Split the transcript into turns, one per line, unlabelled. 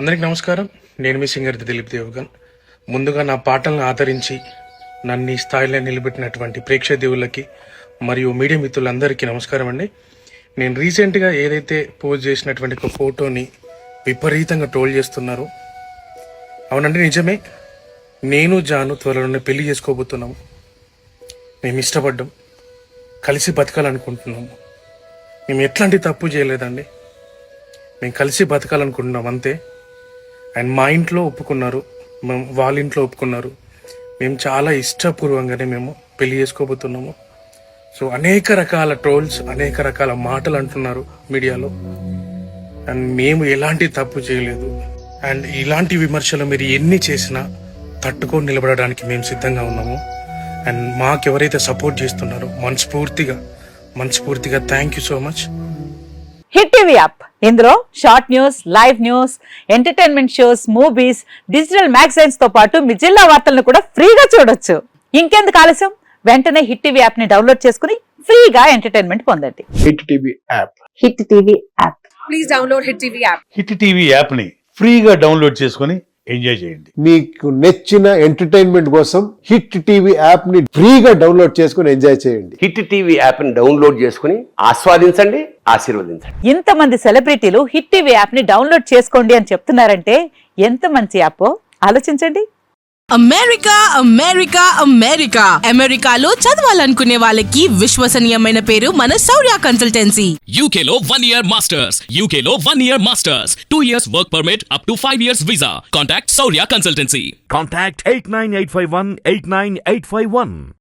అందరికి నమస్కారం. నేను మీ సింగర్ దిలీప్ దేవగన్. ముందుగా నా పాటలను ఆదరించి నన్ను ఈ స్థాయిలో నిలబెట్టినటువంటి ప్రేక్షకులకి మరియు మీడియా మిత్రులందరికీ నమస్కారం అండి. నేను రీసెంట్గా ఏదైతే పోస్ట్ చేసినటువంటి ఒక ఫోటోని విపరీతంగా ట్రోల్ చేస్తున్నారు. అవునండి, నిజమే. నేను జాను త్వరలోనే పెళ్లి చేసుకోబోతున్నాము. మేము ఇష్టపడ్డాం, కలిసి బతకాలనుకుంటున్నాము. మేము ఎట్లాంటి తప్పు చేయలేదండి. మేము కలిసి బతకాలనుకుంటున్నాం అంతే. అండ్ మా ఇంట్లో ఒప్పుకున్నారు, వాళ్ళ ఇంట్లో ఒప్పుకున్నారు. మేము చాలా ఇష్టపూర్వకంగానే మేము పెళ్లి చేసుకోబోతున్నాము. సో అనేక రకాల ట్రోల్స్, అనేక రకాల మాటలు అంటున్నారు మీడియాలో. అండ్ మేము ఎలాంటి తప్పు చేయలేదు. అండ్ ఇలాంటి విమర్శలు మీరు ఎన్ని చేసినా తట్టుకొని నిలబడడానికి మేము సిద్ధంగా ఉన్నాము. అండ్ మాకెవరైతే సపోర్ట్ చేస్తున్నారో మనస్ఫూర్తిగా thank you so much.
Hit TV app, ఇందులో short news, live news, entertainment shows, movies, digital magazines తో పాటు మీ జిల్లా వార్తలను కూడా ఫ్రీగా చూడొచ్చు. ఇంకెందుకు ఆలస్యం, వెంటనే హిట్ టీవీ యాప్ ని డౌన్లోడ్ చేసుకుని ఫ్రీగా ఎంటర్టైన్మెంట్ పొందండి.
Hit TV app.
Hit TV app.
Please download hit TV app.
Hit TV app ని ఫ్రీగా డౌన్లోడ్ చేసుకుని ఎంజాయ్ చేయండి.
మీకు నచ్చిన ఎంటర్టైన్మెంట్ కోసం హిట్ టీవీ యాప్ ని ఫ్రీగా డౌన్లోడ్ చేసుకుని ఎంజాయ్ చేయండి.
హిట్ టీవీ యాప్ ని డౌన్లోడ్ చేసుకుని ఆస్వాదించండి, ఆశీర్వదించండి.
ఇంతమంది సెలబ్రిటీలు హిట్ టీవీ యాప్ ని డౌన్లోడ్ చేసుకోండి అని చెప్తున్నారంటే ఎంత మంచి యాప్ ఆలోచించండి.
అమెరికా అమెరికా అమెరికా అమెరికాలో చదవాలనుకునే వాళ్ళకి విశ్వసనీయమైన పేరు మన శౌర్య కన్సల్టెన్సీ.
UK లో 1 year masters, UK లో 1 year masters, 2 years work permit up to 5 years visa. Contact Saurya Consultancy.
Contact 89851 89851.